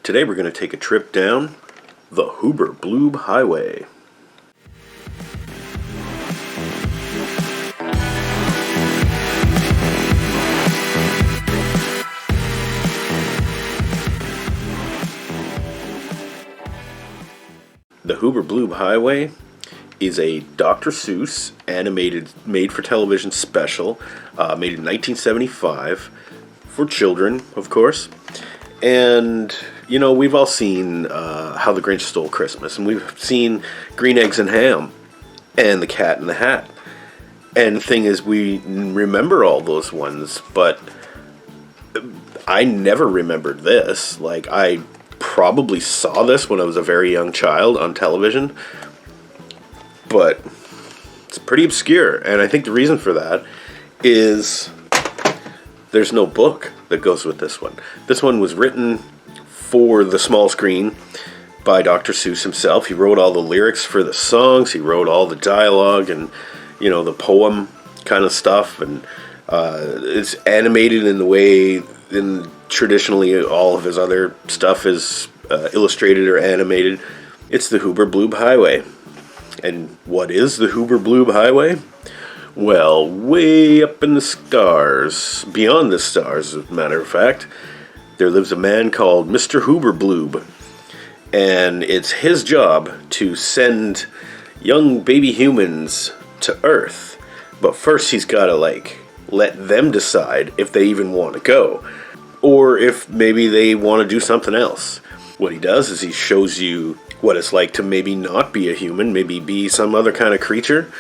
Today we're going to take a trip down the Hoober Bloob Highway. The Hoober Bloob Highway is a Dr. Seuss animated made-for-television special made in 1975 for children, of course. And, you know, we've all seen How the Grinch Stole Christmas, and we've seen Green Eggs and Ham and The Cat in the Hat. And the thing is, we remember all those ones, but I never remembered this. Like, I probably saw this when I was a very young child on television, but it's pretty obscure. And I think the reason for that is there's no book that goes with this one. This one was written for the small screen by Dr. Seuss himself. He wrote all the lyrics for the songs. He wrote all the dialogue and, you know, the poem kind of stuff. And it's animated in the way, traditionally all of his other stuff is illustrated or animated. It's the Hoober Bloob Highway. And what is the Hoober Bloob Highway? Well, way up in the stars, beyond the stars, as a matter of fact, there lives a man called Mr. Hoober Bloob. And it's his job to send young baby humans to Earth. But first he's got to, let them decide if they even want to go. Or if maybe they want to do something else. What he does is he shows you what it's like to maybe not be a human, maybe be some other kind of creature.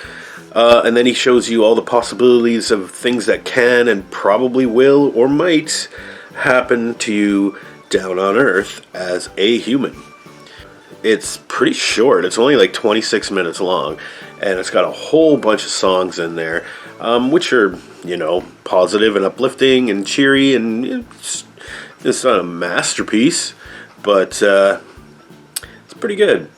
And then he shows you all the possibilities of things that can and probably will or might happen to you down on Earth as a human. It's pretty short. It's only 26 minutes long. And it's got a whole bunch of songs in there, which are, positive and uplifting and cheery. And it's not a masterpiece, but it's pretty good.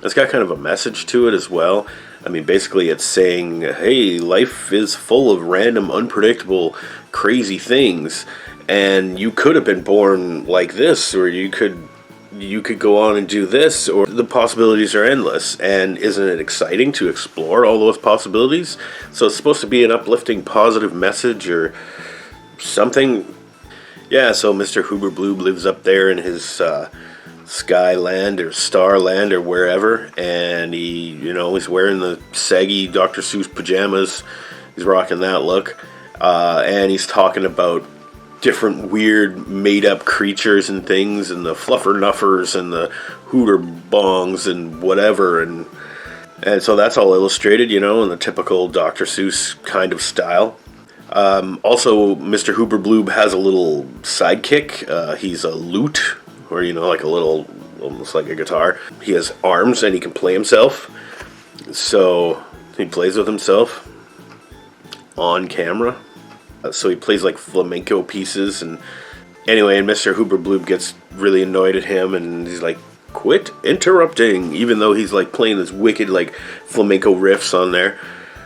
It's got kind of a message to it as well. I mean, basically it's saying, hey, life is full of random, unpredictable, crazy things, and you could have been born like this, or you could go on and do this, or the possibilities are endless. And isn't it exciting to explore all those possibilities? So it's supposed to be an uplifting, positive message or something. Yeah, so Mr. Hoober Bloob lives up there in his Skyland or Starland or wherever, and he's wearing the saggy Dr. Seuss pajamas. He's rocking that look, and he's talking about different weird made-up creatures and things, and the fluffernuffers and the hooter bongs and whatever, and so that's all illustrated, in the typical Dr. Seuss kind of style. Also, Mr. Hoober Bloob has a little sidekick. He's a lute, or, like a little, almost like a guitar. He has arms and he can play himself. So he plays with himself on camera. So he plays flamenco pieces. And anyway, and Mr. Hoober Bloob gets really annoyed at him, and he's like, quit interrupting, even though he's playing this wicked flamenco riffs on there.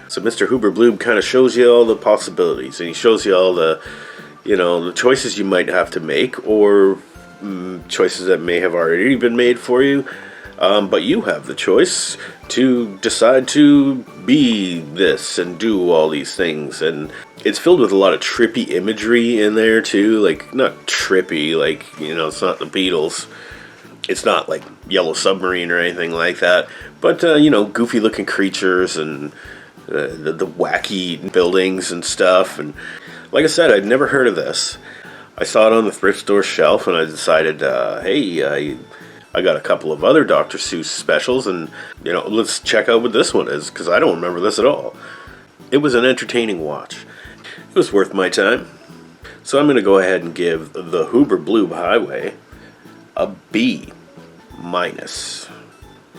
So Mr. Hoober Bloob kind of shows you all the possibilities, and he shows you all the, the choices you might have to make, or choices that may have already been made for you, but you have the choice to decide to be this and do all these things. And it's filled with a lot of trippy imagery in there too, not trippy, it's not the Beatles, it's not like Yellow Submarine or anything like that, but goofy looking creatures and the wacky buildings and stuff. And like I said, I'd never heard of this. I saw it on the thrift store shelf, and I decided, hey, I got a couple of other Dr. Seuss specials, and, let's check out what this one is, because I don't remember this at all. It was an entertaining watch. It was worth my time. So I'm going to go ahead and give the Hoober Bloob Highway a B-.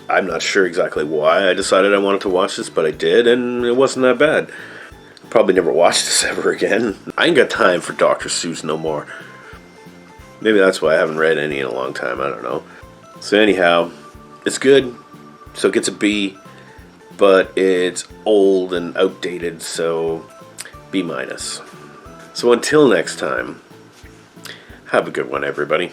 I'm not sure exactly why I decided I wanted to watch this, but I did, and it wasn't that bad. Probably never watch this ever again. I ain't got time for Dr. Seuss no more. Maybe that's why I haven't read any in a long time, I don't know. So anyhow, it's good, so it gets a B, but it's old and outdated, so B-. So until next time, have a good one, everybody.